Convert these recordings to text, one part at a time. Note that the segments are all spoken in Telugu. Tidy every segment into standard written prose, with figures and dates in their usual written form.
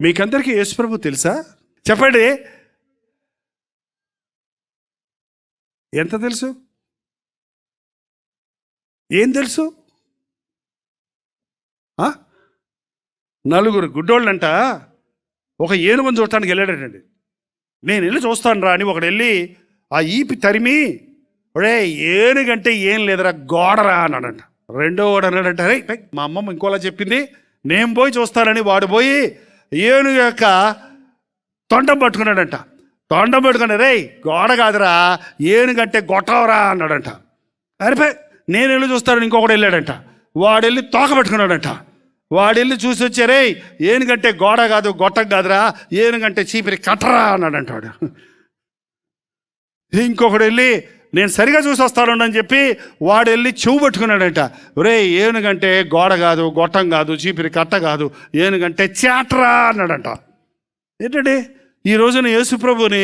మీకందరికీ యేసుప్రభు తెలుసా? చెప్పండి. ఎంత తెలుసు? ఏం తెలుసు? నలుగురు గుడ్డోళ్ళంట ఒక ఏనుగుని చూడటానికి వెళ్ళాడటండి. నేను వెళ్ళి చూస్తాను రా అని ఒకడు వెళ్ళి ఆ ఈపి తరిమి, ఒడే ఏనుగంటే ఏం లేదురా గోడరా అన్నాడంట. రెండో వాడు అన్నాడంట, రే మా అమ్మమ్మ ఇంకోలా చెప్పింది, నేను పోయి చూస్తానని వాడు పోయి ఏనుగు యొక్క తొండం పట్టుకున్నాడంట. తొండం పట్టుకున్నా, రే గోడ కాదురా ఏనుగంటే గొట్టవరా అన్నాడంట. అరే నేను వెళ్ళి చూస్తానని ఇంకొకటి వెళ్ళాడంట. వాడు వెళ్ళి తోక పట్టుకున్నాడంట. వాడు వెళ్ళి చూసి వచ్చారే ఏనుగంటే గోడ కాదు గొట్టం కాదురా ఏనుగంటే చీపిరి కట్టరా అన్నాడంట వాడు. ఇంకొకడు వెళ్ళి నేను సరిగా చూసి వస్తాను అని చెప్పి వాడు వెళ్ళి చెవు పట్టుకున్నాడంట. ఒరే ఏనుగంటే గోడ కాదు గొట్టం కాదు చీపిరి కట్ట కాదు ఏనుగంటే చేటరా అన్నాడంట. ఏంటండి ఈ రోజున యేసుప్రభుని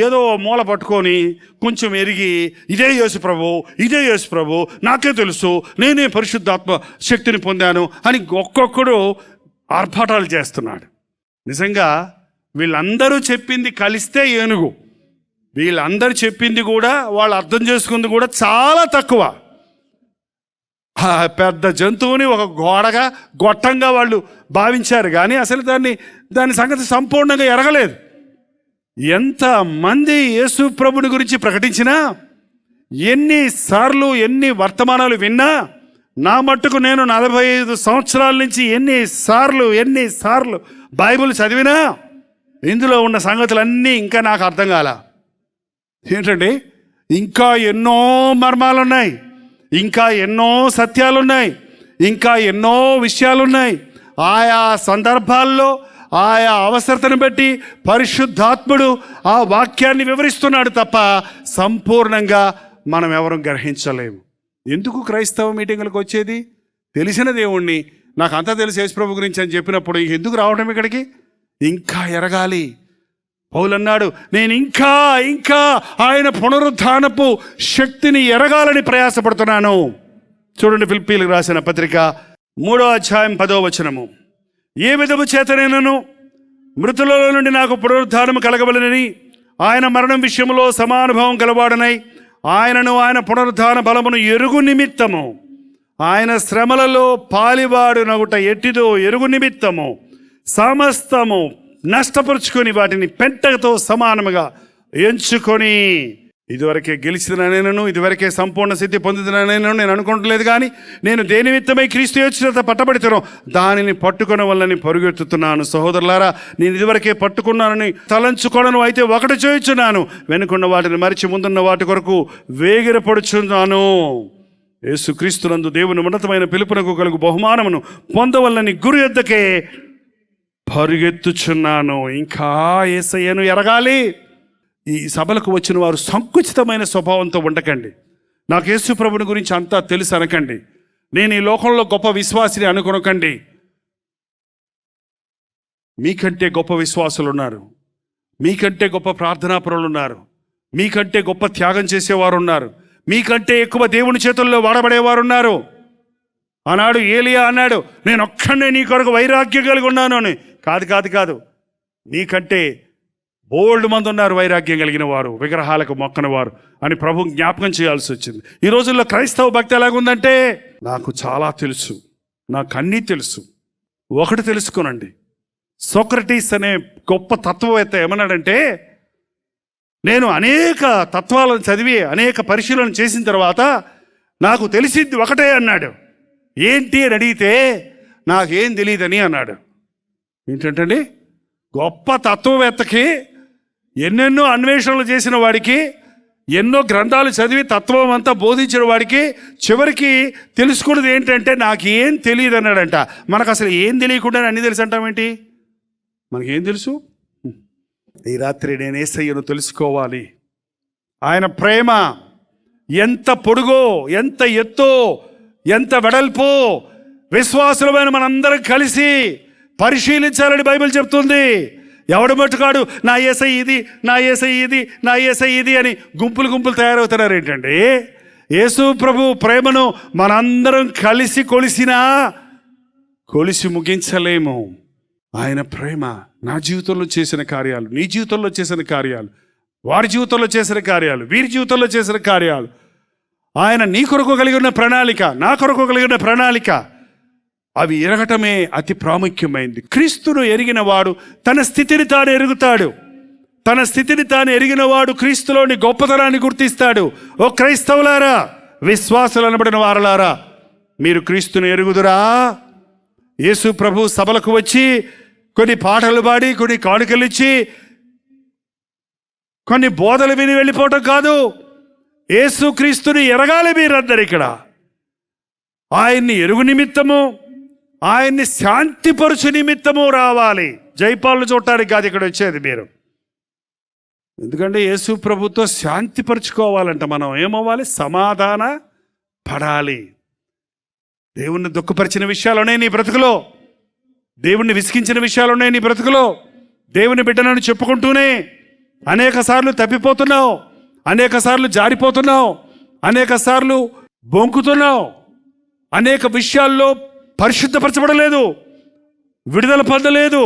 ఏదో మూల పట్టుకొని కొంచెం ఎరిగి ఇదే యేసుప్రభు ఇదే యేసుప్రభు నాకే తెలుసు నేనే పరిశుద్ధాత్మ శక్తిని పొందాను అని ఒక్కొక్కడు ఆర్భాటాలు చేస్తున్నాడు. నిజంగా వీళ్ళందరూ చెప్పింది కలిస్తే ఏనుగు, వీళ్ళందరూ చెప్పింది కూడా వాళ్ళు అర్థం చేసుకుంది కూడా చాలా తక్కువ. పెద్ద జంతువుని ఒక గోడగా గొట్టంగా వాళ్ళు భావించారు కానీ అసలు దాని సంగతి సంపూర్ణంగా ఎరగలేదు. ఎంతమంది యేసు ప్రభుని గురించి ప్రకటించినా ఎన్నిసార్లు ఎన్ని వర్తమానాలు విన్నా నా మట్టుకు నేను 45 సంవత్సరాల నుంచి ఎన్నిసార్లు బైబిల్ చదివినా ఇందులో ఉన్న సంగతులన్నీ ఇంకా నాకు అర్థం కాల. ఏంటండి ఇంకా ఎన్నో మర్మాలున్నాయి, ఇంకా ఎన్నో సత్యాలున్నాయి, ఇంకా ఎన్నో విషయాలున్నాయి. ఆయా సందర్భాల్లో ఆయా అవసరతను బట్టి పరిశుద్ధాత్ముడు ఆ వాక్యాన్ని వివరిస్తున్నాడు తప్ప సంపూర్ణంగా మనం ఎవరు గ్రహించలేము. ఎందుకు క్రైస్తవ మీటింగులకు వచ్చేది? తెలిసిన దేవుణ్ణి నాకు అంతా తెలిసి యేసుప్రభు గురించి అని చెప్పినప్పుడు ఎందుకు రావడం ఇక్కడికి? ఇంకా ఎరగాలి. పౌలు అన్నాడు, నేను ఇంకా ఆయన పునరుద్ధానపు శక్తిని ఎరగాలని ప్రయాసపడుతున్నాను. చూడండి ఫిలిప్పీయులకు రాసిన పత్రిక 3వ అధ్యాయం 10వ వచనము. ఏ విధము చేతనైనను మృతులలో నుండి నాకు పునరుద్ధానము కలగవలెనని ఆయన మరణం విషయంలో సమానుభవం కలవాడనై ఆయనను ఆయన పునరుద్ధాన బలమును ఎరుగు నిమిత్తము ఆయన శ్రమలలో పాలివాడునగుట ఎట్టిదో ఎరుగు నిమిత్తము సమస్తము నష్టపరుచుకొని వాటిని పెంటతో సమానముగా ఎంచుకొని ఇదివరకే గెలిచిననేనను ఇదివరకే సంపూర్ణ సిద్ధి పొందిననేనను నేను అనుకోవట్లేదు కానీ నేను దేని నిమిత్తమై క్రీస్తు యేసుచేత పట్టబడితేనో దానిని పట్టుకున్న వల్లని పరుగెత్తుతున్నాను. సహోదరులారా, నేను ఇదివరకే పట్టుకున్నానని తలంచుకొనను, అయితే ఒకటి చేయుచున్నాను, వెనుకున్న వాటిని మరిచి ముందున్న వాటి కొరకు వేగిరపడుచున్నాను. యేసుక్రీస్తునందు దేవుని ఉన్నతమైన పిలుపునకు కలుగు బహుమానమును పొందవల్లని గురి యొద్దకే పరుగెత్తుచున్నాను. ఇంకా యేసయ్యను ఎరగాలి. ఈ సభలకు వచ్చిన వారు సంకుచితమైన స్వభావంతో ఉండకండి. నాకు యేసు ప్రభుని గురించి అంతా తెలుసు అనకండి. నేను ఈ లోకంలో గొప్ప విశ్వాసిని అనుకొనకండి. మీకంటే గొప్ప విశ్వాసులు ఉన్నారు, మీకంటే గొప్ప ప్రార్థనాపరులు ఉన్నారు, మీకంటే గొప్ప త్యాగం చేసేవారు ఉన్నారు, మీకంటే ఎక్కువ దేవుని చేతుల్లో వాడబడేవారు ఉన్నారు. ఆనాడు ఏలియా అన్నాడు, నేను ఒక్కడే నీ కొరకు వైరాగ్యం కలిగి ఉన్నాను అని. కాదు, నీకంటే బోల్డ్ మంది ఉన్నారు వైరాగ్యం కలిగిన వారు, విగ్రహాలకు మొక్కని వారు అని ప్రభు జ్ఞాపకం చేయాల్సి వచ్చింది. ఈ రోజుల్లో క్రైస్తవ భక్తి ఎలాగుందంటే, నాకు చాలా తెలుసు, నాకు అన్నీ తెలుసు. ఒకటి తెలుసుకోనండి, సోక్రటీస్ అనే గొప్ప తత్వవేత్త ఏమన్నాడంటే, నేను అనేక తత్వాలను చదివి అనేక పరిశీలన చేసిన తర్వాత నాకు తెలిసింది ఒకటే అన్నాడు. ఏంటి అని అడిగితే నాకేం తెలియదని అన్నాడు. ఏంటంటండి, గొప్ప తత్వవేత్తకి ఎన్నెన్నో అన్వేషణలు చేసిన వాడికి ఎన్నో గ్రంథాలు చదివి తత్వం అంతా బోధించిన వాడికి చివరికి తెలుసుకున్నది ఏంటంటే నాకేం తెలియదు అన్నాడంట. మనకు అసలు ఏం తెలియకుండా అన్నీ తెలుసు అంటామేంటి? మనకేం తెలుసు? ఈ రాత్రి నేను యేసయ్యను తెలుసుకోవాలి. ఆయన ప్రేమ ఎంత పొడుగో, ఎంత ఎత్తో, ఎంత వెడల్పో విశ్వాసులమైన మనందరం కలిసి పరిశీలించాలని బైబిల్ చెప్తుంది. ఎవడు మట్టుకాడు నా యేసయ్య ఇది, నా యేసయ్య ఇది, నా యేసయ్య ఇది అని గుంపులు తయారవుతున్నారు ఏంటండి? యేసు ప్రభు ప్రేమను మనందరం కలిసి కొలిసి ముగించలేము. ఆయన ప్రేమ నా జీవితంలో చేసిన కార్యాలు, నీ జీవితంలో చేసిన కార్యాలు, వారి జీవితంలో చేసిన కార్యాలు, వీరి జీవితంలో చేసిన కార్యాలు, ఆయన నీ కొరకు కలిగి ఉన్న ప్రణాళిక, నా కొరకు కలిగిన ప్రణాళిక, అవి ఎరగటమే అతి ప్రాముఖ్యమైంది. క్రీస్తును ఎరిగిన వాడు తన స్థితిని తాను ఎరుగుతాడు. తన స్థితిని తాను ఎరిగిన వాడు క్రీస్తులోని గొప్పతనాన్ని గుర్తిస్తాడు. ఓ క్రైస్తవులారా, విశ్వాసులు అనబడిన వారలారా, మీరు క్రీస్తును ఎరుగుదురా? యేసు ప్రభు సభలకు వచ్చి కొన్ని పాటలు పాడి, కొన్ని కానుకలు ఇచ్చి, కొన్ని బోధలు విని వెళ్ళిపోవటం కాదు. యేసు క్రీస్తుని ఎరగాలి మీరందరూ. ఇక్కడ ఆయన్ని ఎరుగు నిమిత్తము, ఆయన్ని శాంతిపరుచు నిమిత్తము రావాలి. జైపాలను చూడటానికి కాదు ఇక్కడ వచ్చేది మీరు. ఎందుకంటే యేసు ప్రభుతో శాంతిపరుచుకోవాలంట. మనం ఏమవ్వాలి? సమాధాన పడాలి. దేవుణ్ణి దుఃఖపరిచిన విషయాలున్నాయి నీ బ్రతుకులో, దేవుణ్ణి విసిగించిన విషయాలున్నాయి నీ బ్రతుకులో. దేవుని బిడ్డనని చెప్పుకుంటూనే అనేక సార్లు తప్పిపోతున్నావు, అనేక సార్లు జారిపోతున్నావు, అనేక సార్లు బొంకుతున్నావు, అనేక విషయాల్లో పరిశుద్ధపరచబడలేదు, విడుదల పొందలేదు,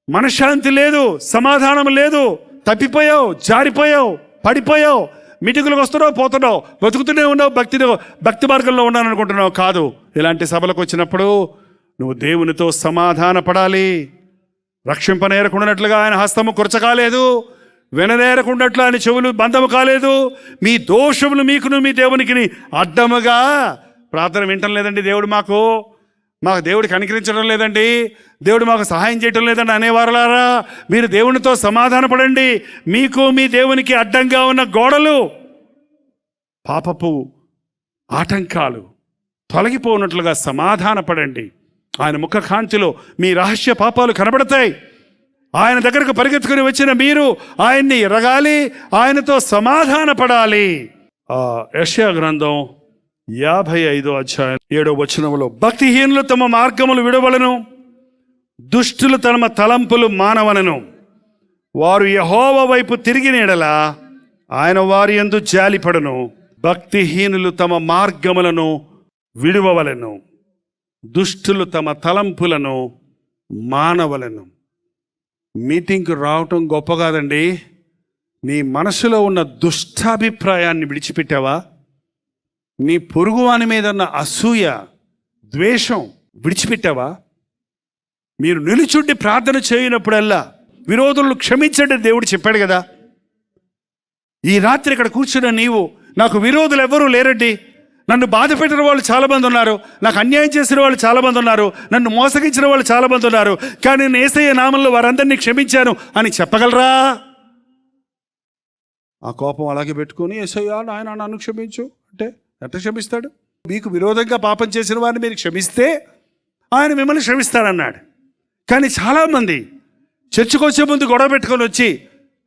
మనశ్శాంతి లేదు, సమాధానం లేదు, తప్పిపోయావు, జారిపోయావు, పడిపోయావు, మీటింగులకు వస్తున్నావు, పోతున్నావు, బతుకుతూనే ఉన్నావు, భక్తి మార్గంలో ఉన్నాను అనుకుంటున్నావు. కాదు, ఇలాంటి సభలకు వచ్చినప్పుడు నువ్వు దేవునితో సమాధాన పడాలి. రక్షింపనేరకుండానట్లుగా ఆయన హస్తము కురచకాలేదు, విననేరకుండాట్లు ఆయన చెవులు బంధము కాలేదు. మీ దోషములు మీకును మీ దేవునికి అడ్డముగా ప్రార్థన వింటం లేదండి. మాకు దేవుడికి కనికరించడం లేదండి, దేవుడు మాకు సహాయం చేయటం లేదండి అనేవారులారా, మీరు దేవునితో సమాధాన పడండి. మీకు మీ దేవునికి అడ్డంగా ఉన్న గోడలు, పాపపు ఆటంకాలు తొలగిపోనట్లుగా సమాధాన పడండి. ఆయన ముఖ కాంతిలో మీ రహస్య పాపాలు కనబడతాయి. ఆయన దగ్గరకు పరిగెత్తుకుని వచ్చిన మీరు ఆయన్ని ఎరగాలి, ఆయనతో సమాధాన పడాలి. యెషయా గ్రంథం 55వ అధ్యాయం 7వ వచనంలో, భక్తిహీనులు తమ మార్గములు విడవలను, దుష్టులు తమ తలంపులు మానవలను. వారు యెహోవా వైపు తిరిగిన యెడల ఆయన వారి యందు జాలిపడును. భక్తిహీనులు తమ మార్గములను విడువవలెను, దుష్టులు తమ తలంపులను మానవలను. మీటింగ్కి రావటం గొప్ప కాదండి. నీ మనసులో ఉన్న దుష్టాభిప్రాయాన్ని విడిచిపెట్టావా? నీ పొరుగువాని మీద ఉన్న అసూయ, ద్వేషం విడిచిపెట్టావా? మీరు నిలుచుండి ప్రార్థన చేయనప్పుడల్లా విరోధులను క్షమించండి దేవుడు చెప్పాడు కదా. ఈ రాత్రి ఇక్కడ కూర్చున్న నీవు, నాకు విరోధులు ఎవరూ లేరండి, నన్ను బాధ పెట్టిన వాళ్ళు చాలామంది ఉన్నారు, నాకు అన్యాయం చేసిన వాళ్ళు చాలామంది ఉన్నారు, నన్ను మోసగించిన వాళ్ళు చాలామంది ఉన్నారు, కానీ నేను యేసయ్య నామంలో వారందరినీ క్షమించాను అని చెప్పగలరా? ఆ కోపం అలాగే పెట్టుకొని యేసయ్య నాయన నన్ను క్షమించు అంటే ఎట్లా క్షమిస్తాడు? మీకు విరోధంగా పాపం చేసిన వారిని మీరు క్షమిస్తే ఆయన మిమ్మల్ని క్షమిస్తాడన్నాడు. కానీ చాలామంది చర్చికి వచ్చే ముందు గొడవ పెట్టుకొని వచ్చి,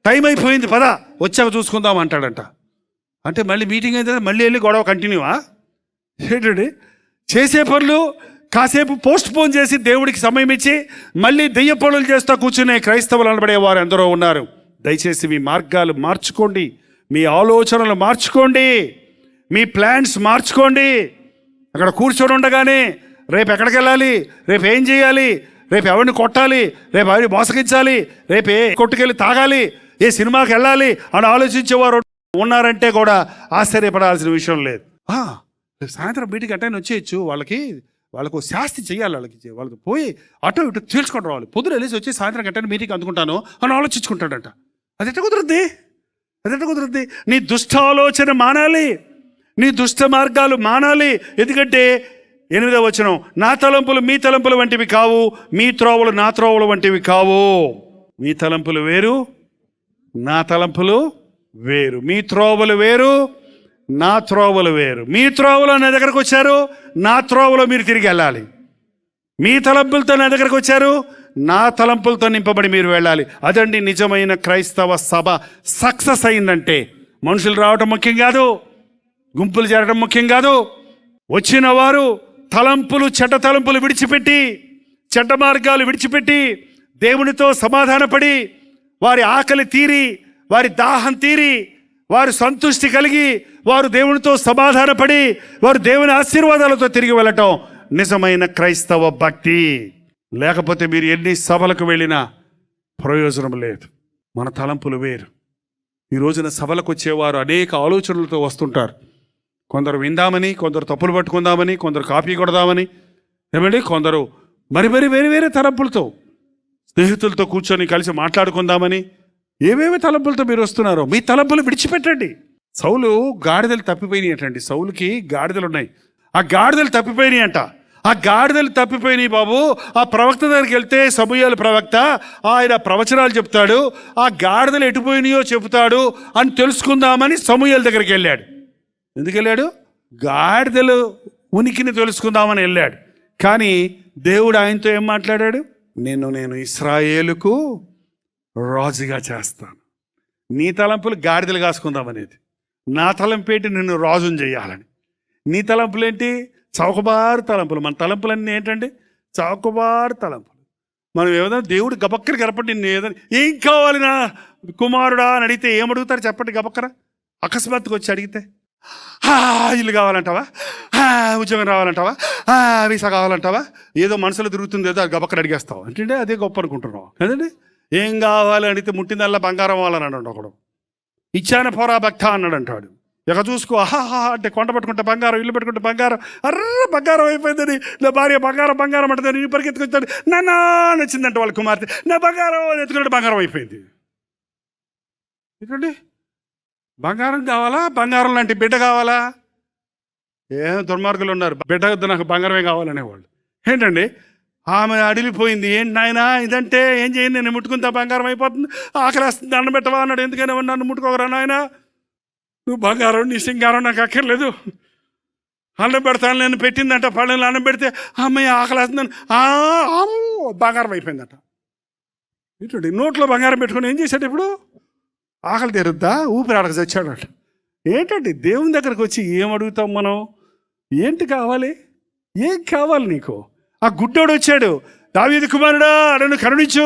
టైం అయిపోయింది పదా వచ్చాక చూసుకుందాం అంటాడంట. అంటే మళ్ళీ మీటింగ్ అయిన తర్వాత మళ్ళీ వెళ్ళి గొడవ కంటిన్యూవా? ఏంటండి చేసే పనులు కాసేపు పోస్ట్ పోన్ చేసి దేవుడికి సమయం ఇచ్చి మళ్ళీ దెయ్య పనులు చేస్తూ కూర్చునే క్రైస్తవులు అనబడే వారు ఎందరో ఉన్నారు. దయచేసి మీ మార్గాలు మార్చుకోండి, మీ ఆలోచనలు మార్చుకోండి, మీ ప్లాన్స్ మార్చుకోండి. అక్కడ కూర్చొని ఉండగానే రేపు ఎక్కడికి వెళ్ళాలి, రేపు ఏం చేయాలి, రేపు ఎవరిని కొట్టాలి, రేపు ఎవరిని మోసగించాలి, రేపు ఏ కొట్టుకెళ్ళి తాగాలి, ఏ సినిమాకి వెళ్ళాలి అని ఆలోచించేవారు ఉన్నారంటే కూడా ఆశ్చర్యపడాల్సిన విషయం లేదు. సాయంత్రం మీటింగ్ అటైన్ వచ్చేయచ్చు, వాళ్ళకు శాస్తి చేయాలి, వాళ్ళకి పోయి అటు ఇటు తేల్చుకొని రావాలి. పొద్దున వెళ్ళేసి వచ్చి సాయంత్రం గంటనే మీటింగ్ అందుకుంటాను అని ఆలోచించుకుంటాడంట. అది ఎట్లా కుదురుద్ది? నీ దుష్ట ఆలోచన మానాలి, నీ దుష్ట మార్గాలు మానాలి. ఎందుకంటే 8వ వచనం, నా తలంపులు మీ తలంపులు వంటివి కావు, మీ త్రోవలు నా త్రోవలు వంటివి కావు. మీ తలంపులు వేరు, నా తలంపులు వేరు. మీ త్రోవలు వేరు, నా త్రోవలు వేరు. మీ త్రోవలో నా దగ్గరకు వచ్చారు, నా త్రోవలో మీరు తిరిగి వెళ్ళాలి. మీ తలంపులతో నా దగ్గరకు వచ్చారు, నా తలంపులతో నింపబడి మీరు వెళ్ళాలి. అదండి నిజమైన క్రైస్తవ సభ సక్సెస్ అయిందంటే. మనుషులు రావటం ముఖ్యం కాదు, గుంపులు చేరడం ముఖ్యం కాదు. వచ్చిన వారు తలంపులు, చెడ్డ తలంపులు విడిచిపెట్టి, చెడ్డ మార్గాలు విడిచిపెట్టి దేవునితో సమాధానపడి, వారి ఆకలి తీరి, వారి దాహం తీరి, వారు సంతృష్టి కలిగి, వారు దేవునితో సమాధానపడి, వారు దేవుని ఆశీర్వాదాలతో తిరిగి వెళ్ళటం నిజమైన క్రైస్తవ భక్తి. లేకపోతే మీరు ఎన్ని సభలకు వెళ్ళినా ప్రయోజనం లేదు. మన తలంపులు వేరు. ఈ రోజున సభలకు వచ్చేవారు అనేక ఆలోచనలతో వస్తుంటారు. కొందరు విందామని, కొందరు తప్పులు పట్టుకుందామని, కొందరు కాపీ కొడదామని, ఏమండి, కొందరు మరి వేరే వేరే తలంపులతో, స్నేహితులతో కూర్చొని కలిసి మాట్లాడుకుందామని, ఏవేవి తలంపులతో మీరు వస్తున్నారో మీ తలంపులు విడిచిపెట్టండి. సౌలు గాడిదలు తప్పిపోయినాయి అంటండి. సౌలుకి గాడిదలు ఉన్నాయి. ఆ గాడిదలు తప్పిపోయినాయి అంట. ఆ గాడిదలు తప్పిపోయినాయి బాబు. ఆ ప్రవక్త దగ్గరికి వెళ్తే, సమూయేలు ప్రవక్త, ఆయన ప్రవచనాలు చెప్తాడు, ఆ గాడిదలు ఎటుపోయినాయో చెబుతాడు అని తెలుసుకుందామని సమూయేలు దగ్గరికి వెళ్ళాడు. ఎందుకు వెళ్ళాడు? గాడిదలు ఉనికిని తెలుసుకుందామని వెళ్ళాడు. కానీ దేవుడు ఆయనతో ఏం మాట్లాడాడు? నేను ఇశ్రాయేలుకు రాజుగా చేస్తాను. నీ తలంపులు గాడిదలు కాసుకుందామనేది, నా తలంపేంటి నిన్ను రాజుని చేయాలని. నీ తలంపులేంటి? చౌకబారు తలంపులు. మన తలంపులన్నీ ఏంటండి? చౌకబారు తలంపులు. మనం ఏదైనా దేవుడు గబక్కర గడపండి, నిన్ను ఏదైనా ఏం కావాలి నా కుమారుడా అని అడిగితే ఏమడుగుతారు చెప్పండి? గబక్కర అకస్మాత్తుగా వచ్చి అడిగితే, ఇల్లు కావాలంటావా, ఉద్యోగం రావాలంటావా, వీసా కావాలంటావా, ఏదో మనసులో తిరుగుతుంది, ఏదో గబక్కర అడిగేస్తావు అంటే అదే గొప్ప అనుకుంటున్నావు కదండి. ఏం కావాలి అడిగితే ముట్టిందల్లా బంగారం అవ్వాలని అన్నాడు ఒకడు. ఇచ్చాన పోరా భక్త అన్నాడు అంటాడు. ఇక చూసుకో, అంటే కొండ పెట్టుకుంటే బంగారం, ఇల్లు పెట్టుకుంటే బంగారం, బంగారం అయిపోయిందని, నా భార్య బంగారం అంటుందని నీ పరిగెత్తుకొచ్చాడు. నాన్న నచ్చిందంట వాళ్ళ కుమార్తె, నా బంగారం ఎత్తుకుంటే బంగారం అయిపోయింది. ఏంటండి, బంగారం కావాలా? బంగారం లాంటి బిడ్డ కావాలా? ఏం దుర్మార్గులు ఉన్నారు, బిడ్డ వద్దు నాకు బంగారమే కావాలనేవాళ్ళు. ఏంటండి, ఆమె అడిగిపోయింది. ఏంటి నాయనా ఇదంటే? ఏం చేయండి, నేను ముట్టుకుంటా బంగారం అయిపోతుంది, ఆకలి వస్తుంది, దండం పెట్టవా అన్నాడు. ఎందుకైనా నన్ను ముట్టుకోగరా నాయన, నువ్వు బంగారం నీ సింగారం నాకు అక్కర్లేదు, అన్నం పెడతాను నేను పెట్టిందంట. పళ్ళని అన్నం పెడితే అమ్మాయి ఆకలి వస్తుందని బంగారం అయిపోయిందట. ఏంటండి, నోట్లో బంగారం పెట్టుకుని ఏం చేశాడు? ఇప్పుడు ఆకలి తెరుద్దా, ఊపిరి ఆడక చచ్చాడట. ఏంటండి, దేవుని దగ్గరకు వచ్చి ఏం అడుగుతాం మనం? ఏంటి కావాలి? ఏం కావాలి నీకు? ఆ గుడ్డోడు వచ్చాడు, దావీదు కుమారుడా నన్ను కరుణించు,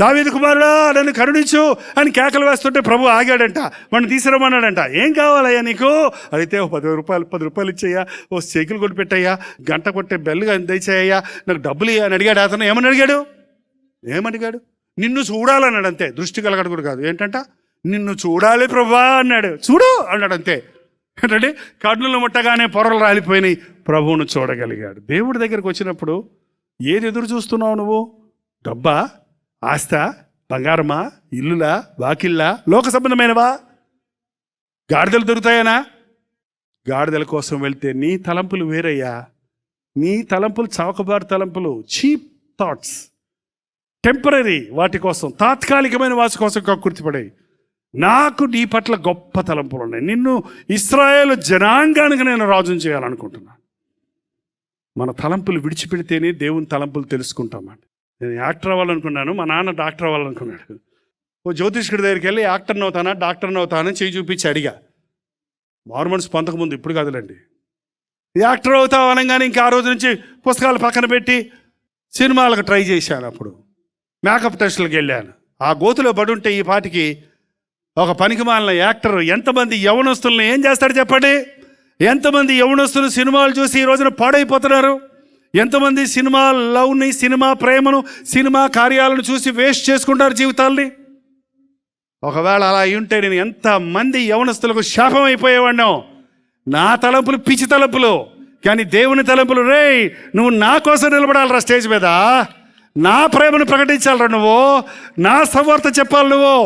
దావీదు కుమారుడా నన్ను కరుణించు అని కేకలు వేస్తుంటే ప్రభు ఆగాడంట, వాడిని తీసుకురమన్నాడంట. ఏం కావాలయ్యా నీకు? అయితే ఓ 10 రూపాయలు ఇచ్చేయ్యా, ఓ సైకిల్ కొట్టి పెట్టయ్యా, గంట కొట్టే బెల్లుగా దయచేయ్యా, నాకు డబ్బులు ఇయ్యా అని అడిగాడు. అతను ఏమడిగాడు? నిన్ను చూడాలన్నాడు అంతే. దృష్టి కలగడు కూడా కాదు. ఏంటంట, నిన్ను చూడాలి ప్రభువా అన్నాడు. చూడు అన్నాడు అంతే. ఏంటంటే కన్నులు ముట్టగానే పొరలు రాలిపోయినాయి, ప్రభువును చూడగలిగాడు. దేవుడి దగ్గరికి వచ్చినప్పుడు ఏది ఎదురు చూస్తున్నావు నువ్వు? డబ్బా, ఆస్తా, బంగారమా, ఇల్లులా, వాకిల్లా, లోక సంబంధమైనవా? గాడిదలు దొరుకుతాయనా? గాడిదల కోసం వెళ్తే నీ తలంపులు వేరయ్యా. నీ తలంపులు చౌకబారు తలంపులు, చీప్ థాట్స్, టెంపరీ, వాటి కోసం, తాత్కాలికమైన వాటి కోసం కక్కుర్తిపడాయి. నాకు నీ పట్ల గొప్ప తలంపులు ఉన్నాయి. నిన్ను ఇశ్రాయేలు జనాంగానికి నేను రాజుని చేయాలనుకుంటున్నాను. మన తలంపులు విడిచిపెడితేనే దేవుని తలంపులు తెలుసుకుంటామండి. నేను యాక్టర్ అవ్వాలనుకున్నాను, మా నాన్న డాక్టర్ అవ్వాలనుకున్నాడు. ఓ జ్యోతిష్కుడి దగ్గరికి వెళ్ళి యాక్టర్ని అవుతానా డాక్టర్ని అవుతానని చేయి చూపించి అడిగా. మారుమనసు పొందకముందు, ఇప్పుడు కాదులేండి. యాక్టర్ అవుతావు అనగానే ఇంకా ఆ రోజు నుంచి పుస్తకాలు పక్కన పెట్టి సినిమాలకు ట్రై చేశాను. అప్పుడు మేకప్ టెస్టులకు వెళ్ళాను. ఆ గోతులో పడుంటే ఈ పాటికి ఒక పనికిమాలిన యాక్టర్ ఎంతమంది యవనస్తులను ఏం చేస్తాడు చెప్పండి? ఎంతమంది యవనస్తులు సినిమాలు చూసి ఈ రోజున పాడైపోతున్నారు? ఎంతమంది సినిమా లవ్ని, సినిమా ప్రేమను, సినిమా కార్యాలను చూసి వేస్ట్ చేసుకుంటారు జీవితాల్ని. ఒకవేళ అలా ఉంటే నేను ఎంతమంది యవనస్తులకు శాపం అయిపోయేవాడినో. నా తలంపులు పిచ్చి తలంపులు, కానీ దేవుని తలంపులు, రే నువ్వు నా కోసం నిలబడాలరా స్టేజ్ మీద, నా ప్రేమను ప్రకటించాలరా నువ్వు, నా సవార్త చెప్పాలి నువ్వు.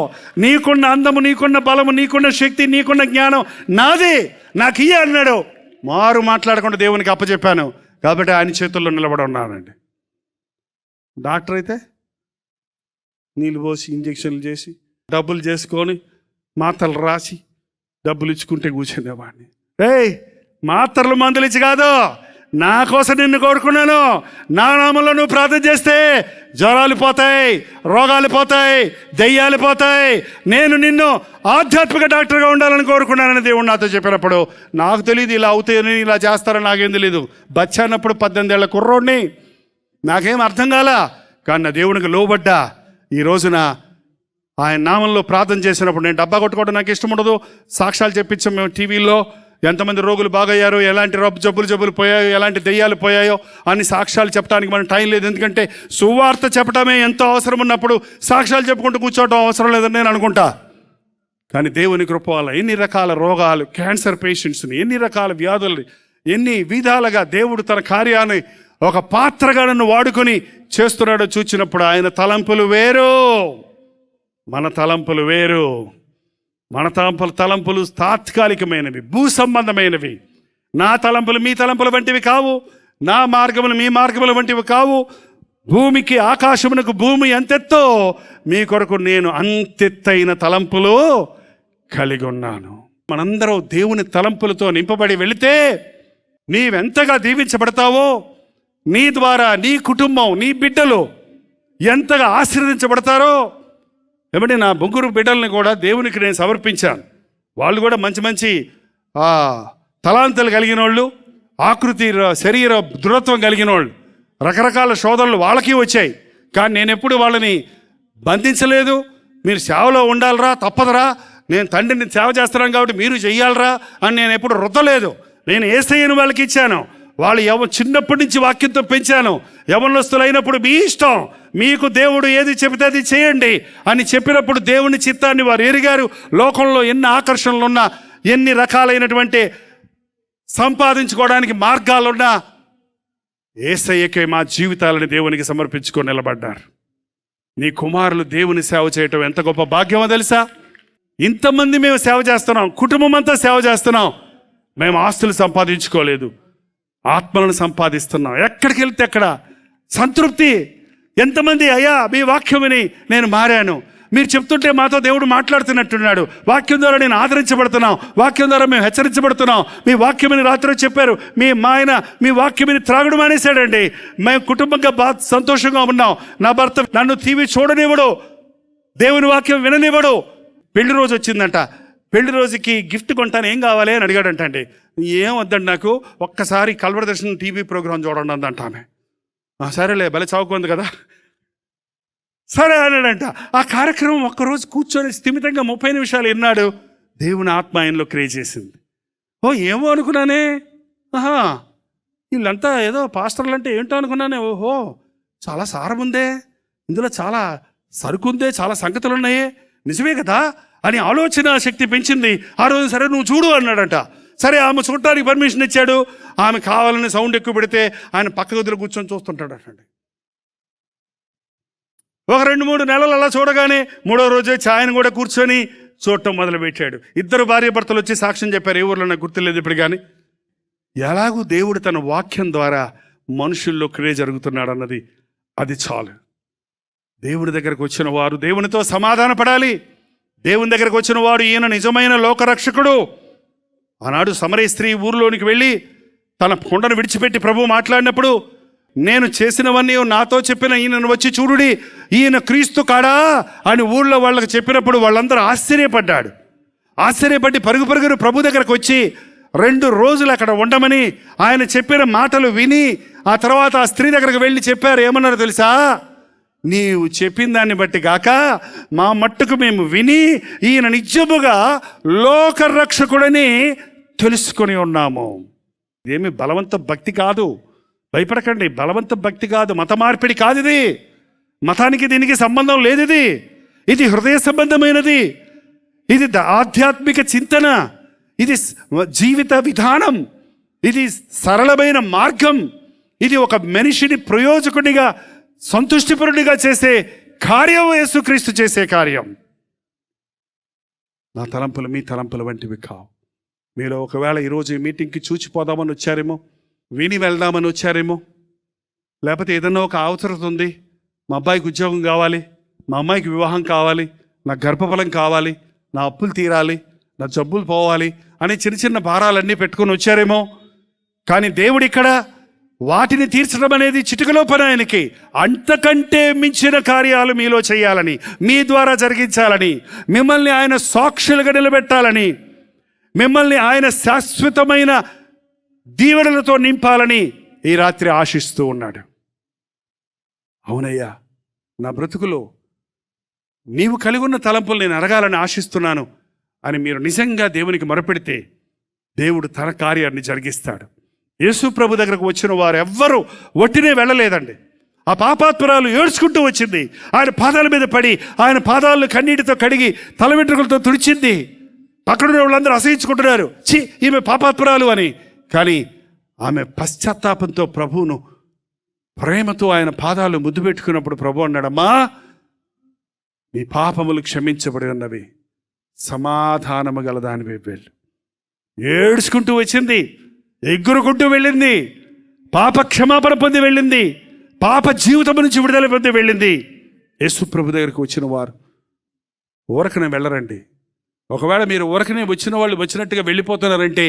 నీకున్న అందము, నీకున్న బలము, నీకున్న శక్తి, నీకున్న జ్ఞానం నాది, నాకు ఇయ్య అన్నాడు. మారు మాట్లాడకుండా దేవునికి అప్పచెప్పాను కాబట్టి ఆయన చేతుల్లో నిలబడి ఉన్నానండి. డాక్టర్ అయితే నీళ్ళు పోసి, ఇంజక్షన్లు చేసి, డబ్బులు చేసుకొని, మాత్రలు రాసి, డబ్బులు ఇచ్చుకుంటే కూర్చునేవాడిని. మాత్రలు మందులు ఇచ్చి కాదు, నా కోసం నిన్ను కోరుకున్నాను. నా నామంలో నువ్వు ప్రార్థన చేస్తే జ్వరాలు పోతాయి, రోగాలు పోతాయి, దయ్యాలు పోతాయి. నేను నిన్ను ఆధ్యాత్మిక డాక్టర్గా ఉండాలని కోరుకున్నానని దేవుడు నాతో చెప్పినప్పుడు నాకు తెలియదు ఇలా అవుతాయని, ఇలా చేస్తారని నాకేం తెలియదు. బచ్చన్నప్పుడు 18 ఏళ్ల కుర్రోడిని, నాకేం అర్థం కాలా. కానీ నా దేవునికి లోబడ్డా. ఈ రోజున ఆయన నామంలో ప్రార్థన చేసినప్పుడు, నేను డబ్బా కొట్టుకోవడం నాకు ఇష్టం ఉండదు, సాక్ష్యాలు చెప్పించాం మేము టీవీలో. ఎంతమంది రోగులు బాగయ్యారో, ఎలాంటి జబ్బులు పోయాయో, ఎలాంటి దెయ్యాలు పోయాయో అని సాక్ష్యాలు చెప్పడానికి మనకు టైం లేదు. ఎందుకంటే సువార్త చెప్పడమే ఎంతో అవసరం ఉన్నప్పుడు సాక్ష్యాలు చెప్పుకుంటూ కూర్చోవడం అవసరం లేదని నేను అనుకుంటా. కానీ దేవుని కృప వల్ల ఎన్ని రకాల రోగాలు, క్యాన్సర్ పేషెంట్స్ని, ఎన్ని రకాల వ్యాధుల్ని, ఎన్ని విధాలుగా దేవుడు తన కార్యాన్ని ఒక పాత్రగా నన్ను వాడుకొని చేస్తున్నాడో చూచినప్పుడు ఆయన తలంపులు వేరు, మన తలంపులు వేరు. మన తలంపులు తాత్కాలికమైనవి, భూ సంబంధమైనవి. నా తలంపులు మీ తలంపుల వంటివి కావు, నా మార్గములు మీ మార్గముల వంటివి కావు. భూమికి ఆకాశమునకు భూమి ఎంతెత్తో మీ కొరకు నేను అంతెత్తైన తలంపులు కలిగి ఉన్నాను. మనందరం దేవుని తలంపులతో నింపబడి వెళితే నీవెంతగా దీవించబడతావో, నీ ద్వారా నీ కుటుంబం, నీ బిడ్డలు ఎంతగా ఆశీర్వదించబడతారో. ఏమంటే నా ముగ్గురు బిడ్డల్ని కూడా దేవునికి నేను సమర్పించాను. వాళ్ళు కూడా మంచి మంచి తలాంతలు కలిగిన వాళ్ళు, ఆకృతి శరీర దృఢత్వం కలిగిన వాళ్ళు, రకరకాల శోధనలు వాళ్ళకి వచ్చాయి. కానీ నేను ఎప్పుడు వాళ్ళని బంధించలేదు. మీరు సేవలో ఉండాలరా, తప్పదురా, నేను తండ్రిని సేవ చేస్తున్నాను కాబట్టి మీరు చెయ్యాలరా అని నేను ఎప్పుడు రుద్దలేదు. నేను యేసయ్యను వాళ్ళకి ఇచ్చాను. వాళ్ళు చిన్నప్పటి నుంచి వాక్యంతో పెంచాను. యవనస్తులు అయినప్పుడు మీ ఇష్టం, మీకు దేవుడు ఏది చెబితే అది చేయండి అని చెప్పినప్పుడు దేవుని చిత్తాన్ని వారు ఎరిగారు. లోకంలో ఎన్ని ఆకర్షణలు ఉన్నా, ఎన్ని రకాలైనటువంటి సంపాదించుకోవడానికి మార్గాలున్నా యేసయ్యకే మా జీవితాలను దేవునికి సమర్పించుకొని నిలబడ్డారు. నీ కుమారులు దేవుని సేవ చేయటం ఎంత గొప్ప భాగ్యమో తెలుసా? ఇంతమంది మేము సేవ చేస్తున్నాం, కుటుంబం అంతా సేవ చేస్తున్నాం. మేము ఆస్తులు సంపాదించుకోలేదు, ఆత్మలను సంపాదిస్తున్నాం. ఎక్కడికి వెళ్తే అక్కడ సంతృప్తి. ఎంతమంది అయ్యా మీ వాక్యం విని నేను మారాను, మీరు చెప్తుంటే మాతో దేవుడు మాట్లాడుతున్నట్టున్నాడు, వాక్యం ద్వారా నేను ఆదరించబడుతున్నాం, వాక్యం ద్వారా మేము హెచ్చరించబడుతున్నాం. మీ వాక్యమని రాత్రి చెప్పారు, మా ఆయన మీ వాక్యమని త్రాగడం మానేశాడండి, మేము కుటుంబంగా సంతోషంగా ఉన్నాం. నా భర్త నన్ను టీవీ చూడనివ్వడు, దేవుని వాక్యం విననివ్వడు. పెళ్లి రోజు వచ్చిందంట, పెళ్లి రోజుకి గిఫ్ట్ కొంటాను, ఏం కావాలి అని అడిగాడంట అండి. ఏం వద్దండి నాకు, ఒక్కసారి కల్వర దర్శనం టీవీ ప్రోగ్రాం చూడండి అందంట ఆమె. సరేలే, భలే చౌకుంది కదా, సరే అన్నాడంట. ఆ కార్యక్రమం ఒక్కరోజు కూర్చొని స్థిమితంగా 30 నిమిషాలు విన్నాడు. దేవుని ఆత్మ ఆయనలో క్రియేట్ చేసింది. ఏమో అనుకున్నానే, వీళ్ళంతా ఏదో పాస్టర్లు అంటే ఏంటో అనుకున్నానే. ఓహో, చాలా సారం ఉందే, ఇందులో చాలా సరుకు ఉందే, చాలా సంగతులు ఉన్నాయే, నిజమే కదా అని ఆలోచన శక్తి పెంచింది. ఆ రోజు సరే నువ్వు చూడు అన్నాడంట. సరే ఆమె చూడటానికి పర్మిషన్ ఇచ్చాడు. ఆమె కావాలని సౌండ్ ఎక్కువ పెడితే ఆయన పక్క గదిలో కూర్చొని చూస్తుంటాడు అండి. ఒక 2-3 నెలలు అలా చూడగానే 3వ రోజే ఛాయను కూడా కూర్చొని చూడటం మొదలుపెట్టాడు. 2 భార్యాభర్తలు వచ్చి సాక్ష్యం చెప్పారు. ఏ ఊర్లో నాకు గుర్తులేదు ఇప్పుడు. కానీ ఎలాగూ దేవుడు తన వాక్యం ద్వారా మనుషుల్లో క్రియ జరుగుతున్నాడు అన్నది అది చాలు. దేవుని దగ్గరకు వచ్చిన వారు దేవునితో సమాధాన పడాలి. దేవుని దగ్గరకు వచ్చిన వాడు ఈయన నిజమైన లోకరక్షకుడు. ఆనాడు సమరయ స్త్రీ ఊరిలోనికి వెళ్ళి తన కొండను విడిచిపెట్టి ప్రభు మాట్లాడినప్పుడు, నేను చేసినవన్నీ నాతో చెప్పిన ఈయనను వచ్చి చూడుడి, ఈయన క్రీస్తు కాడా అని ఊళ్ళో వాళ్ళకి చెప్పినప్పుడు వాళ్ళందరూ ఆశ్చర్యపడి పరుగు ప్రభు దగ్గరకు వచ్చి 2 రోజులు అక్కడ ఉండమని ఆయన చెప్పిన మాటలు విని ఆ తర్వాత ఆ స్త్రీ దగ్గరకు వెళ్ళి చెప్పారు. ఏమన్నారో తెలుసా? నీవు చెప్పిన దాన్ని బట్టి గాక మా మట్టుకు మేము విని ఈయన నిజముగా లోకరక్షకుడని తెలుసుకొని ఉన్నాము. ఇదేమి బలవంత భక్తి కాదు, భయపడకండి. బలవంత భక్తి కాదు, మత మార్పిడి కాదు ఇది. మతానికి దీనికి సంబంధం లేదు. ఇది హృదయ సంబంధమైనది, ఇది ఆధ్యాత్మిక చింతన, ఇది జీవిత విధానం, ఇది సరళమైన మార్గం, ఇది ఒక మనిషిని ప్రయోజకుడిగా సంతుష్టిపరుడిగా చేసే కార్యం, యేసుక్రీస్తు చేసే కార్యం. నా తలంపులు మీ తలంపుల వంటివి కావు. మీలో ఒకవేళ ఈరోజు ఈ మీటింగ్కి చూచిపోదామని వచ్చారేమో, విని వెళ్దామని వచ్చారేమో, లేకపోతే ఏదన్నా ఒక అవసరం ఉంది, మా అబ్బాయికి ఉద్యోగం కావాలి, మా అమ్మాయికి వివాహం కావాలి, నా గర్భఫలం కావాలి, నా అప్పులు తీరాలి, నా జబ్బులు పోవాలి అని చిన్న భారాలన్నీ పెట్టుకొని వచ్చారేమో. కానీ దేవుడు ఇక్కడ వాటిని తీర్చడం అనేది చిటికలో పని. ఆయనకి అంతకంటే మించిన కార్యాలు మీలో చేయాలని, మీ ద్వారా జరిగించాలని, మిమ్మల్ని ఆయన సాక్షులుగా నిలబెట్టాలని, మిమ్మల్ని ఆయన శాశ్వతమైన దీవెనలతో నింపాలని ఈ రాత్రి ఆశిస్తూ ఉన్నాడు. అవునయ్యా, నా బ్రతుకులో నీవు కలిగి ఉన్న తలంపులు నేను అడగాలని ఆశిస్తున్నాను అని మీరు నిజంగా దేవునికి మొరపెడితే దేవుడు తన కార్యాన్ని జరిగిస్తాడు. యేసు ప్రభు దగ్గరకు వచ్చిన వారు ఎవ్వరూ ఒట్టినే వెళ్ళలేదండి. ఆ పాపాత్మురాలు ఏడ్చుకుంటూ వచ్చింది. ఆయన పాదాల మీద పడి ఆయన పాదాలను కన్నీటితో కడిగి తల వెంట్రుకలతో తుడిచింది. పక్కన వాళ్ళందరూ అసహించుకుంటున్నారు, ఛీ ఈమె పాపాత్మురాలు అని. కానీ ఆమె పశ్చాత్తాపంతో ప్రభువును ప్రేమతో ఆయన పాదాలు ముద్దు పెట్టుకున్నప్పుడు ప్రభు అన్నాడమ్మా, నీ పాపములు క్షమించబడి ఉన్నవి, సమాధానము గలదానివే వెళ్ళు. ఏడ్చుకుంటూ వచ్చింది, ఎగురుకుంటూ వెళ్ళింది, పాప క్షమాపణ పొంది వెళ్ళింది, పాప జీవితం నుంచి విడుదల పొంది వెళ్ళింది. యేసు ప్రభు దగ్గరికి వచ్చిన వారు ఊరకనే వెళ్ళరండి. ఒకవేళ మీరు ఊరకనే వచ్చిన వాళ్ళు వచ్చినట్టుగా వెళ్ళిపోతున్నారంటే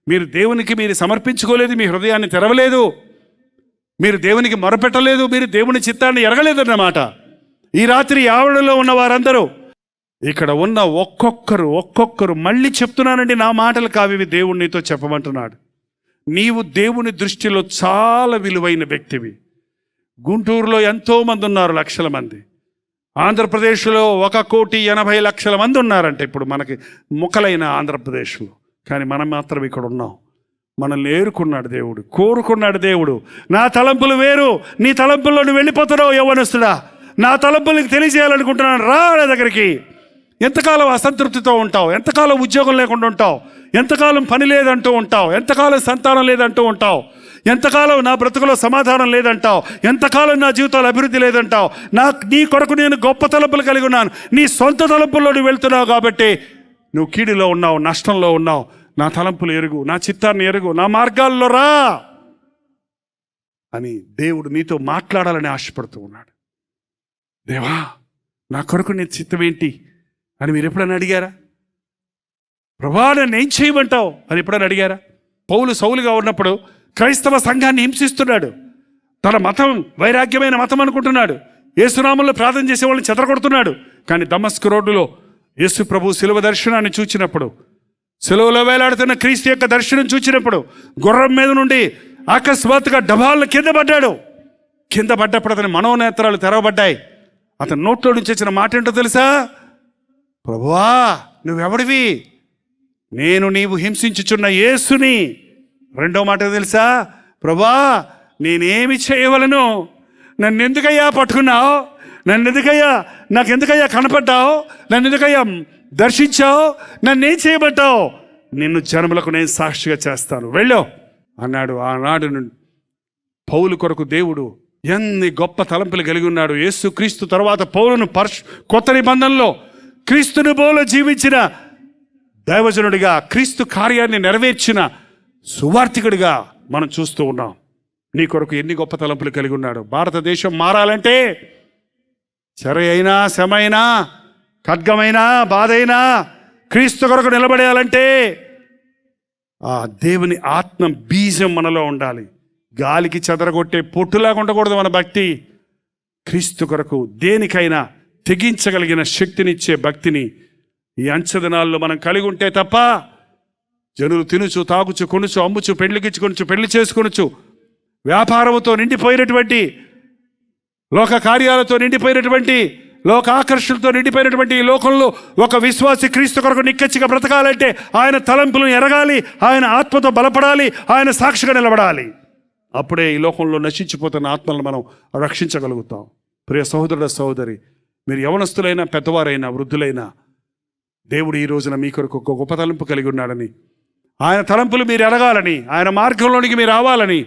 మీరు దేవునికి మీరు సమర్పించుకోలేదు, మీ హృదయాన్ని తెరవలేదు, మీరు దేవునికి మొరపెట్టలేదు, మీరు దేవుని చిత్తాన్ని ఎరగలేదన్నమాట. ఈ రాత్రి ఆవరణలో ఉన్న వారందరూ, ఇక్కడ ఉన్న ఒక్కొక్కరు మళ్ళీ చెప్తున్నానండి, నా మాటలు కావివి, దేవుడు నీతో చెప్పమంటున్నాడు. నీవు దేవుని దృష్టిలో చాలా విలువైన వ్యక్తివి. గుంటూరులో ఎంతోమంది ఉన్నారు, లక్షల మంది. ఆంధ్రప్రదేశ్లో 1,80,00,000 మంది ఉన్నారంటే ఇప్పుడు మనకి ముక్కలైన ఆంధ్రప్రదేశ్లో. కానీ మనం మాత్రం ఇక్కడ ఉన్నాం. మనల్ని ఏరుకున్నాడు దేవుడు, కోరుకున్నాడు దేవుడు. నా తలంపులు వేరు, నీ తలంపుల్లో నువ్వు వెళ్ళిపోతున్నావు యవ్వనస్తుడా. నా తలంపులకు తెలియజేయాలనుకుంటున్నాను, రా నా దగ్గరికి. ఎంతకాలం అసంతృప్తితో ఉంటావు, ఎంతకాలం ఉద్యోగం లేకుండా ఉంటావు, ఎంతకాలం పని లేదంటూ ఉంటావు, ఎంతకాలం సంతానం లేదంటూ ఉంటావు, ఎంతకాలం నా బ్రతుకులో సమాధానం లేదంటావు, ఎంతకాలం నా జీవితంలో అభివృద్ధి లేదంటావు. నీ కొరకు నేను గొప్ప తలంపులు కలిగి ఉన్నాను. నీ సొంత తలంపుల్లో నువ్వు వెళ్తున్నావు కాబట్టి నువ్వు కీడులో ఉన్నావు, నష్టంలో ఉన్నావు. నా తలంపులు ఎరుగు, నా చిత్తాన్ని ఎరుగు, నా మార్గాల్లో రా అని దేవుడు నీతో మాట్లాడాలని ఆశపడుతూ ఉన్నాడు. దేవా, నా కొరకు నీ చిత్తం ఏంటి అని మీరు ఎప్పుడైనా అడిగారా? ప్రభా, నన్ను ఏం చేయమంటావు అని ఎప్పుడైనా అడిగారా? పౌలు సౌలుగా ఉన్నప్పుడు క్రైస్తవ సంఘాన్ని హింసిస్తున్నాడు. తన మతం వైరాగ్యమైన మతం అనుకుంటున్నాడు. యేసునామంలో ప్రార్థన చేసే వాళ్ళని చెదరగొడుతున్నాడు. కానీ దమస్కు రోడ్డులో యేసు ప్రభు శిలువ దర్శనాన్ని చూచినప్పుడు, శిలువలో వేలాడుతున్న క్రీస్తు యొక్క దర్శనం చూచినప్పుడు గుర్రం మీద నుండి అకస్మాత్తుగా డబాలను కింద పడ్డాడు. కింద పడ్డప్పుడు అతని మనోనేత్రాలు తెరవబడ్డాయి. అతని నోట్లో నుంచి వచ్చిన మాట ఏంటో తెలుసా? ప్రభువా, నువ్వెవడివి? నేను నీవు హింసించుచున్న యేసుని. రెండో మాట తెలుసా? ప్రభువా, నేనేమి చేయవలను? నన్ను ఎందుకయ్యా పట్టుకున్నావు? నాకెందుకయ్యా కనపడ్డావు? నన్ను ఎందుకయ్యా దర్శించావు? నన్నేం చేయబట్టావు? నిన్ను జనములకు నేను సాక్షిగా చేస్తాను, వెళ్ళు అన్నాడు. ఆనాడు పౌలు కొరకు దేవుడు ఎన్ని గొప్ప తలంపులు కలిగి ఉన్నాడు. యేసు క్రీస్తు తర్వాత పౌలును కొత్త నిబంధనలో క్రీస్తుని పోలో జీవించిన దైవజనుడిగా, క్రీస్తు కార్యాన్ని నెరవేర్చిన సువార్థికుడిగా మనం చూస్తూ ఉన్నాం. నీ కొరకు ఎన్ని గొప్ప తలంపులు కలిగి ఉన్నాడు. భారతదేశం మారాలంటే చెర అయినా, శ్రమ అయినా, ఖడ్గమైనా, బాధ అయినా క్రీస్తు కొరకు నిలబడేయాలంటే ఆ దేవుని ఆత్మ బీజం మనలో ఉండాలి. గాలికి చెదరగొట్టే పొట్టులాగా ఉండకూడదు మన భక్తి. క్రీస్తు కొరకు దేనికైనా తెగించగలిగిన శక్తినిచ్చే భక్తిని ఈ అంచెదినాల్లో మనం కలిగి ఉంటే తప్ప జనులు తినుచు, తాగుచు, కొనుచు, అమ్ముచు, పెళ్లికిచ్చుకొనుచు, పెళ్లి చేసుకొనుచు, వ్యాపారంతో నిండిపోయినటువంటి, లోక కార్యాలతో నిండిపోయినటువంటి, లోక ఆకర్షణతో నిండిపోయినటువంటి ఈ లోకంలో ఒక విశ్వాసి క్రీస్తు కొరకు నిక్కచ్చిగా బ్రతకాలంటే ఆయన తలంపులను ఎరగాలి, ఆయన ఆత్మతో బలపడాలి, ఆయన సాక్షిగా నిలబడాలి. అప్పుడే ఈ లోకంలో నశించిపోతున్న ఆత్మలను మనం రక్షించగలుగుతాం. ప్రియ సహోదరుడ, సహోదరి, మీరు యవనస్తులైనా, పెద్దవారైనా, వృద్ధులైనా, దేవుడు ఈ రోజున మీ కొరకు ఒక గొప్ప తలంపు కలిగి ఉన్నాడని, ఆయన తలంపులు మీరు ఎరగాలని, ఆయన మార్గంలోనికి మీరు రావాలని,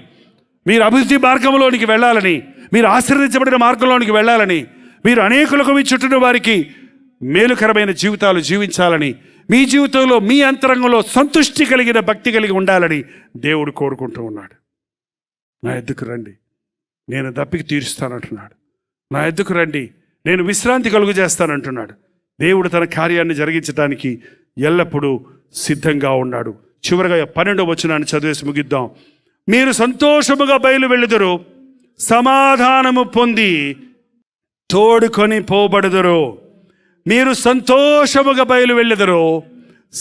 మీరు అభివృద్ధి మార్గంలోనికి వెళ్ళాలని, మీరు ఆశీర్వదించబడిన మార్గంలోనికి వెళ్ళాలని, మీరు అనేకులకు మీ చుట్టూ వారికి మేలుకరమైన జీవితాలు జీవించాలని, మీ జీవితంలో మీ అంతరంగంలో సంతృష్టి కలిగిన భక్తి కలిగి ఉండాలని దేవుడు కోరుకుంటూ ఉన్నాడు. నా ఎద్దుకు రండి, నేను దప్పికి తీరుస్తానంటున్నాడు. నా ఎద్దుకు రండి, నేను విశ్రాంతి కలుగు చేస్తానంటున్నాడు. దేవుడు తన కార్యాన్ని జరిగించడానికి ఎల్లప్పుడూ సిద్ధంగా ఉన్నాడు. చివరిగా 12వ వచనాన్ని చదివేసి ముగిద్దాం. మీరు సంతోషముగా బయలు వెళ్ళుదురు, సమాధానము పొంది తోడుకొని పోబడుదురు. మీరు సంతోషముగా బయలు వెళ్ళుదురు,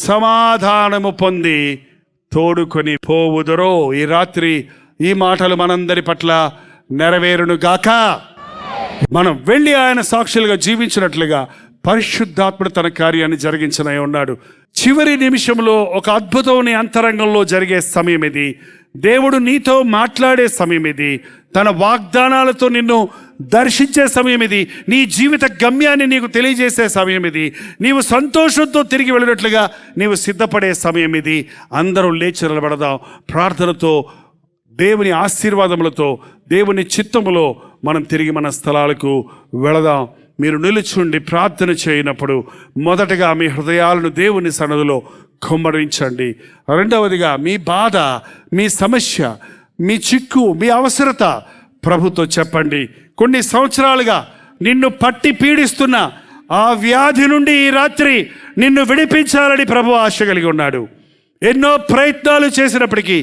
సమాధానము పొంది తోడుకొని పోవుదురు. ఈ రాత్రి ఈ మాటలు మనందరి పట్ల నెరవేరును గాక. మనం వెళ్ళి ఆయన సాక్షులుగా జీవించినట్లుగా పరిశుద్ధాత్ముడు తన కార్యాన్ని జరిగించనై ఉన్నాడు. చివరి నిమిషంలో ఒక అద్భుతం నీ అంతరంగంలో జరిగే సమయం ఇది. దేవుడు నీతో మాట్లాడే సమయం ఇది. తన వాగ్దానాలతో నిన్ను దర్శించే సమయం ఇది. నీ జీవిత గమ్యాన్ని నీకు తెలియజేసే సమయం ఇది. నీవు సంతోషంతో తిరిగి వెళ్ళినట్లుగా నీవు సిద్ధపడే సమయం ఇది. అందరూ లేచి నిలబడదాం. ప్రార్థనతో, దేవుని ఆశీర్వాదములతో, దేవుని చిత్తములో మనం తిరిగి మన స్థలాలకు వెళదాం. మీరు నిలుచుండి ప్రార్థన చేయనప్పుడు మొదటగా మీ హృదయాలను దేవుని సన్నిధిలో కుమ్మరించండి. రెండవదిగా మీ బాధ, మీ సమస్య, మీ చిక్కు, మీ అవసరత ప్రభుతో చెప్పండి. కొన్ని సంవత్సరాలుగా నిన్ను పట్టి పీడిస్తున్న ఆ వ్యాధి నుండి ఈ రాత్రి నిన్ను విడిపించాలని ప్రభు ఆశ కలిగి ఉన్నాడు. ఎన్నో ప్రయత్నాలు చేసినప్పటికీ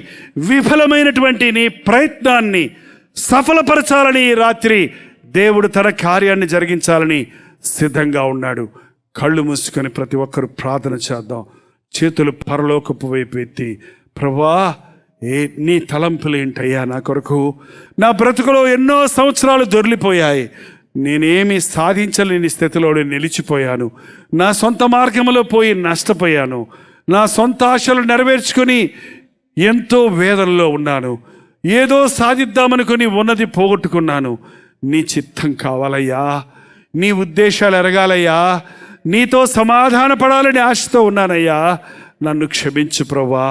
విఫలమైనటువంటి నీ ప్రయత్నాన్ని సఫలపరచాలని ఈ రాత్రి దేవుడు తన కార్యాన్ని జరిగించాలని సిద్ధంగా ఉన్నాడు. కళ్ళు మూసుకొని ప్రతి ఒక్కరు ప్రార్థన చేద్దాం. చేతులు పరలోకపు వైపు ఎత్తి, ప్రభువా, నీ తలంపులు ఏంటయ్యా నా కొరకు? నా బ్రతుకులో ఎన్నో సంవత్సరాలు దొర్లిపోయాయి. నేనేమి సాధించలేని స్థితిలో నిలిచిపోయాను. నా సొంత మార్గంలో పోయి నష్టపోయాను. నా సొంత ఆశలు నెరవేర్చుకొని ఎంతో వేదనలో ఉన్నాను. ఏదో సాధిద్దామనుకొని ఉన్నది పోగొట్టుకున్నాను. నీ చిత్తం కావాలయ్యా, నీ ఉద్దేశాలు ఎరగాలయ్యా, నీతో సమాధాన పడాలని ఆశతో ఉన్నానయ్యా. నన్ను క్షమించు ప్రభువా.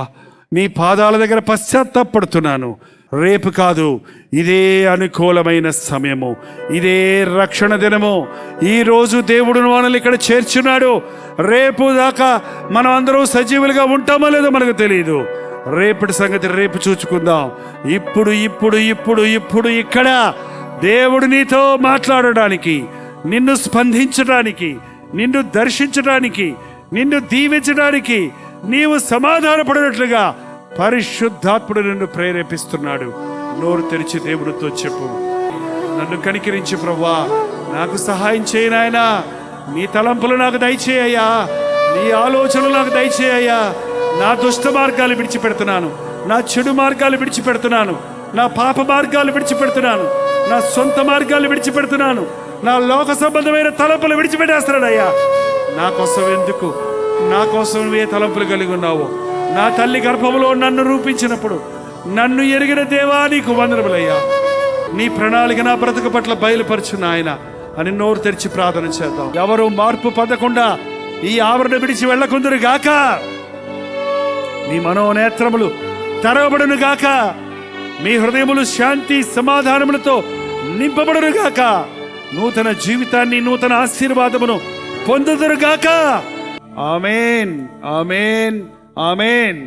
నీ పాదాల దగ్గర పశ్చాత్తాపడుతున్నాను. రేపు కాదు, ఇదే అనుకూలమైన సమయము, ఇదే రక్షణ దినము. ఈరోజు దేవుడు మనల్ని ఇక్కడ చేర్చున్నాడు. రేపు దాకా మనం అందరూ సజీవులుగా ఉంటామో లేదో మనకు తెలియదు. రేపటి సంగతి రేపు చూచుకుందాం. ఇప్పుడు ఇప్పుడు ఇప్పుడు ఇప్పుడు ఇక్కడ దేవుడు నీతో మాట్లాడడానికి, నిన్ను స్పందించడానికి, నిన్ను దర్శించడానికి, నిన్ను దీవించడానికి, నీవు సమాధానపడినట్లుగా పరిశుద్ధాత్ముడు నిన్ను ప్రేరేపిస్తున్నాడు. నోరు తెరిచి దేవుడితో చెప్పు, నన్ను కనికరించి ప్రభువా, నాకు సహాయం చేయి నాయనా. నీ తలంపులు నాకు దయచేయ్యా, నీ ఆలోచనలు నాకు దయచేయ్యా. నా దుష్ట మార్గాలు విడిచిపెడుతున్నాను, నా చెడు మార్గాలు విడిచిపెడుతున్నాను, నా పాప మార్గాలు విడిచిపెడుతున్నాను, నా సొంత మార్గాలు విడిచిపెడుతున్నాను, నా లోక సంబంధమైన తలంపులు విడిచిపెట్టేస్తున్నాడయ్యా. నా కోసం ఎందుకు, నా కోసం ఏ తలంపులు కలిగి ఉన్నావో, నా తల్లి గర్భంలో నన్ను రూపించినప్పుడు నన్ను ఎరిగిన దేవా నీకు వందనములయ్యా. నీ ప్రణాళిక నా బ్రతుకు పట్ల బయలుపరచు నాయన అని నోరు తెరిచి ప్రార్థన చేద్దాం. ఎవరు మార్పు పొందకుండా ఈ ఆవరణ విడిచి వెళ్ళకుందురు గాక. మీ మనోనేత్రములు తెరవబడును గాక. మీ హృదయములు శాంతి సమాధానములతో నింపబడును గాక. నూతన జీవితాన్ని, నూతన ఆశీర్వాదమును పొందుదురు గాక. ఆమేన్, ఆమేన్, ఆమేన్.